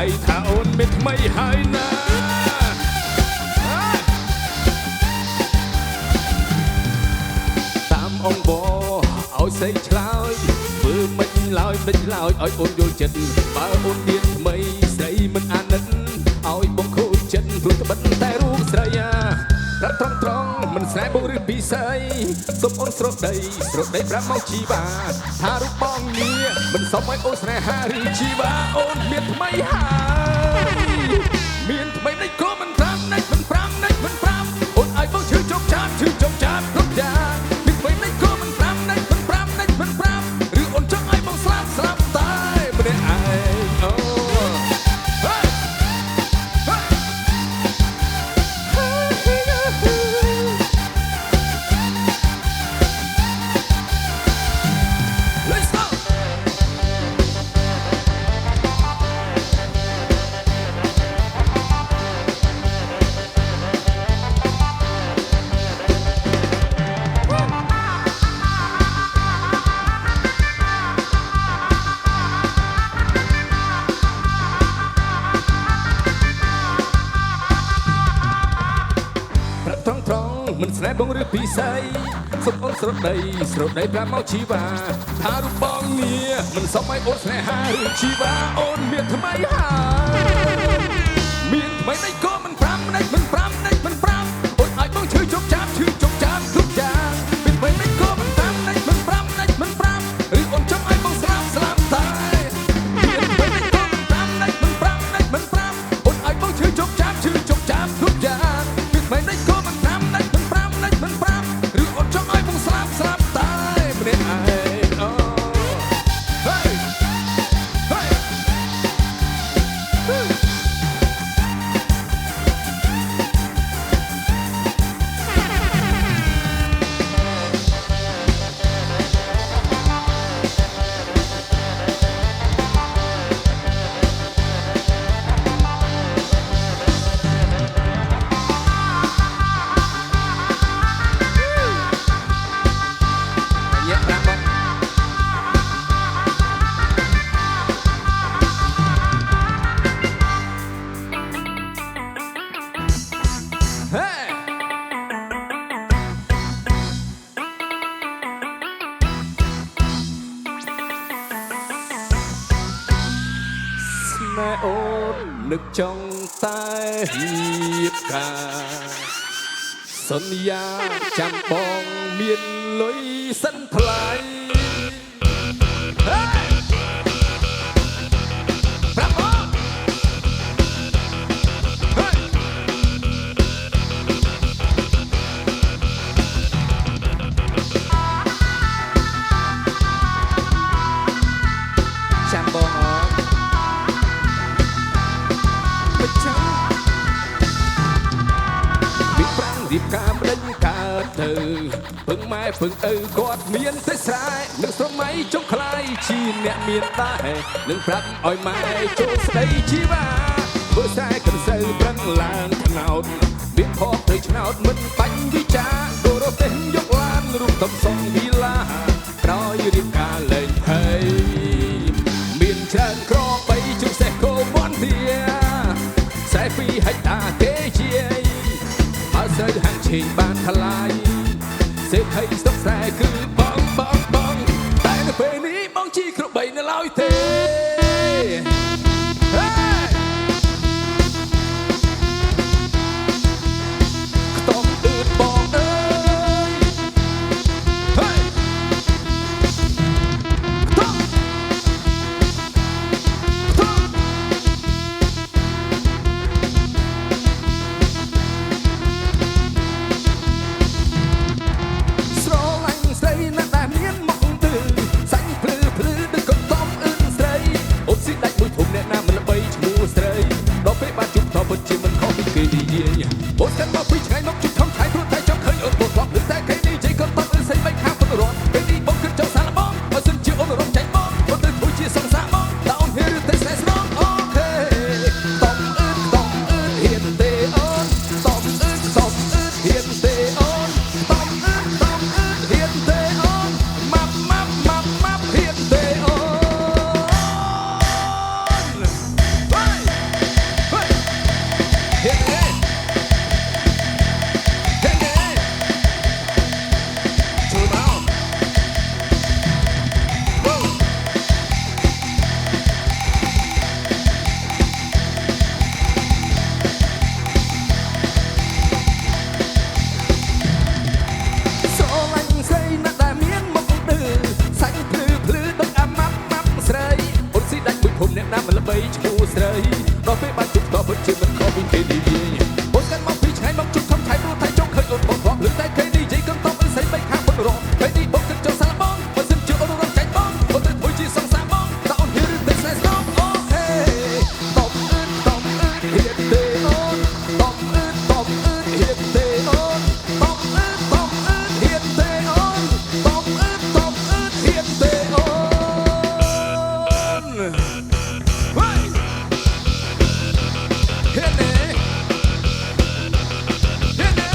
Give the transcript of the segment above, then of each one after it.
័យថាអូនមានថ្មីហើយណាតាមអង្គបឲ្យស្អីឆ្លើយធ្វើមិនឡើយមិនឡើយឲ្យអូនយល់ចិត្តបើអូនមានថ្មីស្អីមិនអាណិតឲ្យបងខូចចិត្តព្រោះត្បិតតែរូបស្រីត្រង់មិនស្នេហ៍បងឬពិសីសុំអូនស្រដីប្រាប់មកជីវ៉ាថារូបបងនេះមិនសមឲ្យអូនស្នេហាឬជីវ៉ាអូនមានថ្មីហើយមានថ្មីនេះក៏មិនប្រាំនេះមិនប្រាំនេះមិនប្រាំអូនឲ្យបងឈឺចុកចាបគ្រប់យ៉ាងមានថ្មីនេះក៏មិនប្រាំនេះមិនប្រាំនេះមិនប្រាំឬអូនចង់ឲ្យបងស្លាប់តែម្នាក់ឯងអូមិនស្នេហ៍បងឬពិសីសុំអូនស្រដីប្រាប់មកជីវ៉ាថារូបបងនេះមិនសមឲ្យអូនស្នេហាឬជីវ៉ាអូនមានថ្មីហើយមានថ្មីនេះក៏មិនប្រាំនេះមិនប្រាំនេះមិនប្រាំអូនឲ្យបងឈឺចុកចាបគ្រប់យ៉ាងមានថ្មីនេះក៏មិនប្រាំនេះមិនប្រាំនេះមិនប្រាំឬអូនចង់ឲ្យបងស្លាប់តែមានថ្មីនេះក៏មិនប្រាំនេះមិនប្រាំនេះមិនប្រាំអូនឲ្យបងឈឺចុកចាបគ្រប់យ៉ាងមានថ្មីនេះក៏មិនប្រាំនេះឬអូនចង់ឲ្យបងស្លាប់តែម្នាក់ឯងអូហេណែអូននឹកចង់តែរៀបការសន្យាចាំបងមានលុយសិនថ្លៃចាំបងរៀបការប្តេជ្ញាកើតទៅពឹងម៉ែពឹងឪគាត់មានតែស្រែនឹងស្រមៃចុកខ្លាយជាអ្នកមានដែរនឹងប្រាប់ឲ្យម៉ែចូលស្ដីជីវ៉ាធ្វើស្រែកន្សៅប្រឹងឡើងថ្នោតមានខកទៅឆ្នោតមិនបាញ់វិចាដូរទេយកឡានរូបតំសងវីឡាក្រោយរៀបការលែងភ័យមានច្រើនក្របីជុំសេះគោមន់ធាខ្សែ2ហិចតាទេជាសូវហាំងឆេងបានថ្លៃសេដ្ឋីស្រុកស្រែគឺបងតែនៅពេលនេះបងជីក្របីនៅឡើយទេខ្ទមអឺតបងអើយខ្ទម ស្រីដល់ពេលបានជួបតពិតជាមិនខុសពីគេនិយាយអូនកាន់មកពីឆ្ងាយមកជួបខំថៃព្រោះថៃចង់ឃើញអូនបងធ្លាប់លើតែគេនិយាយកុំតបអីស្អីបីខាងមិនរកពេលនេះបងគិតចង់សាឡបងបើសិនជាអូនរងចាញ់បងអូនត្រូវធ្វើជាសង្សារបងតើអូនហ៊ានឬតែស្នេហ៍ស្នងអូខេតបហ៊ានទេអូនតបហ៊ានហ៊ានទេអូនតបហ៊ានហ៊ានទេអូនតបហ៊ានហ៊ានទេអូនเฮ้ยเฮ็ดเด้เฮ็ดเด้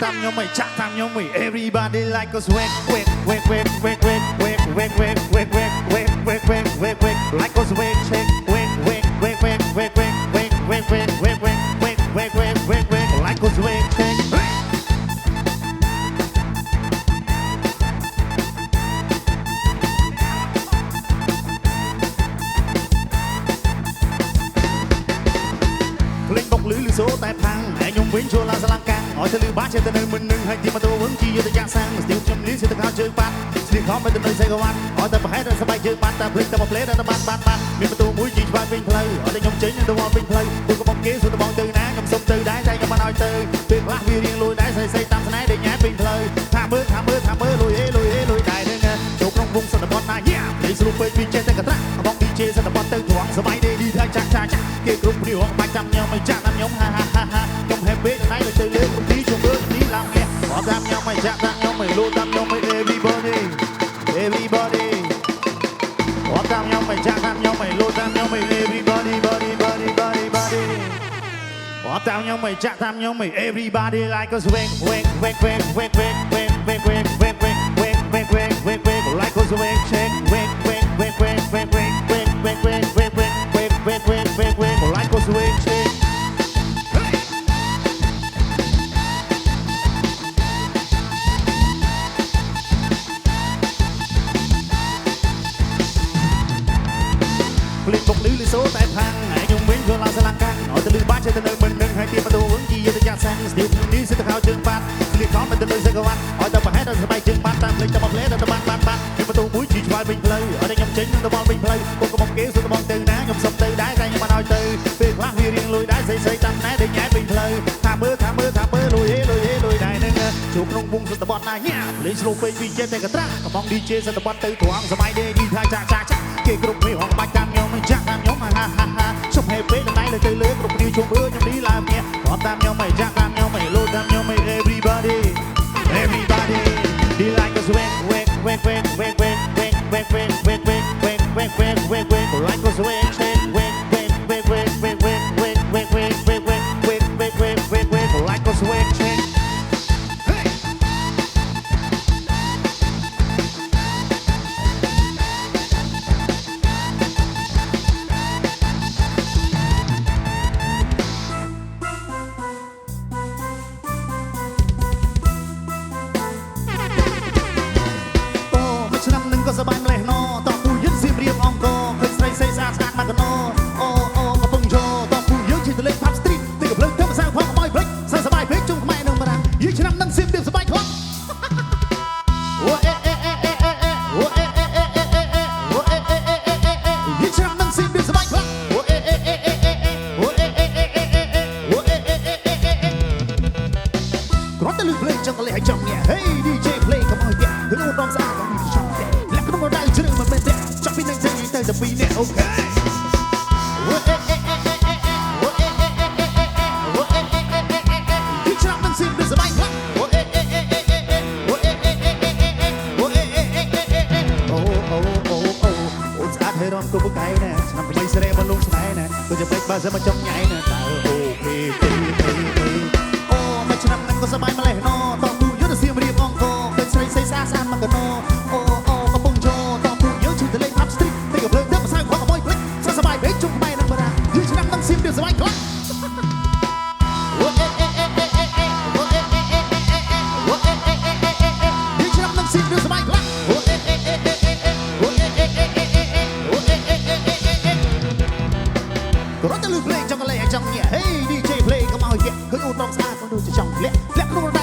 Tam nhóm mày chắc tam nhóm mày everybody like us wake wake wake wake wake wake wake wake wake wake wake wake wake wake wake like us wake shake wake wake wake wake wake wake wake wake wake wake wake wake wake wake wake like us wake shake លេងបុកលឺសូតែផាំងហើយខ្ញុំវិញចូលឡើងស្លងកាំងឲ្យទៅលឺបាច់ចេះតែនៅមិននឹងហើយទីមកទៅវឹងជាយុទ្ធយ៉ាងសាំងស្ទៀវខ្ញុំនេះសិតកោជើងបាត់ស្លៀកខំមិនទៅនៅសេកវ៉ាន់ឲ្យតែប្រហែលតែសបាយជើងបាត់តែភ្លេចតែមកផ្លេតែបាត់មានបន្ទូមួយជីច្បាស់វិញផ្លូវឲ្យតែខ្ញុំចេញទៅវល់វិញផ្លូវពួកកំងគេសួរតបងទៅណាខ្ញុំសុំទៅដែរតែខ្ញុំមិនឲ្យទៅពេលខ្លះវារៀងលួយដែរស្អីតាមស្នេហ៍ដែលញ៉ាំវិញផ្លូវថាមើលលុយដែរនឹងចូលក្នុងវងសន្តិបតណាយ៉ាលេងស្រួលពេកវាចេះតែកត្រាកំង DJ សន្តិបតទៅត្រង់សបាយនេះថាចាក់គេគ្រប់គ្នាហងបាច់ចាំខ្ញុំមិនចាក់តាមខ្ញុំហាខ្ញុំ happy ថ្ងៃទៅទៅលេងទីជុំមើលនេះឡើងនេះអត់តាមខ្ញុំមិនចាក់តាមខ្ញុំមិនលូតាមខ្ញុំមិន everybody អត់តាមខ្ញុំមិនចាក់តាមខ្ញុំមិនលូតាមខ្ញុំមិន everybody body អត់តាមខ្ញុំមិនចាក់តាមខ្ញុំមិន everybody like us wake like us wake shake wake like us wake shake ភ្លេងបុកលឺសូតែផាំងហើយខ្ញុំវិញចូលឡើងស្លាកកាំងឲ្យទៅលឺបាច់ចេះតែនៅមិននឹងហើយទីមកទៅវឹងជាយុទ្ធយ៉ាងសាំងស្ទៀវនេះសិតកោជើងបាត់ស្លៀកខំមិនទៅនៅសេកវ៉ាន់ឲ្យតែប្រហែលដល់សបាយជើងបាត់តាមភ្លេចតែមកផ្លេតែបាត់ទីមកទៅមួយជីឆ្វល់វិញផ្លូវឲ្យតែខ្ញុំចេញទៅបល់វិញផ្លូវពួកកំងគេសួរតបងទៅណាខ្ញុំសុំទៅដែរតែខ្ញុំមិនឲ្យទៅពេលខ្លះវារៀងលួយដែរស្អីតាមណែដែលញ៉ែវិញផ្លូវថាមើលលុយដែរនឹងជួបក្នុងវងសន្តិបតណាញ៉ាលេងស្រូបពេកវាចេះតែកត្រាកំង DJ សន្តិបតទៅត្រង់សបាយនេះថាចាក់គេគ្រប់គ្នាហងបាច់តាមខ្ញុំមិនចាក់តាមខ្ញុំជុំហេពេកថ្ងៃលើទៅលើគ្រប់គ្នាជុំមើលខ្ញុំនេះឡើងគ្នាអត់តាមខ្ញុំមិនចាក់តាមខ្ញុំមិនលូតាមខ្ញុំមិន everybody they like us wake like us wake shake wake like us wake shake ឆ្នាំនឹងក៏សប្បាយម្លេះណតោះពូយើងសៀមរៀបអង្គឃើញស្រីស្អាតមកកណអូកំពុងយោតោះពូយើងជិះទៅលេង pub street ទីកំភ្លើងធ្វើភាសាផងកុំឲ្យភ្លេចសប្បាយពេកជុំខ្មែរនឹងបារាំងយើងឆ្នាំនឹងសៀមរៀបសប្បាយខ្លាំងអូយើងឆ្នាំនឹងសៀមរៀបសប្បាយខ្លាំងគ្រាន់តែលឺភ្លេងចង់ទៅលេងឲ្យចំញា Hey DJ play កុំឲ្យទៀតគឺអូនដងស្អាតលក្ខណៈមកដៅជ្រឹងមិនមែនទេចាប់ពីនឹងចេញទៅតែពីរនាក់អូខេឆ្នាំនឹងស៊ីមទៅសបាយខ្លាំងអូស្អាតហើយរំគប់កែណាឆ្នាំថ្មីសេរីមកលងស្នេហ៍ណាទៅជាពេកបើសិនមកចំញ៉ៃណាតើអូខេអូមកឆ្នាំនឹងក៏សបាយម្លេះណតោះពូយុទ្ធសៀមរៀបអង្គឃើញស្រីស្អាតមកកណអូកំពុងយោតោះពូយើងជិះទៅលេង pub street ទីកំភ្លើងធ្វើភាសាផងកុំឲ្យ តងស្អាតមនុស្សជាចង់លាក់ខ្លួន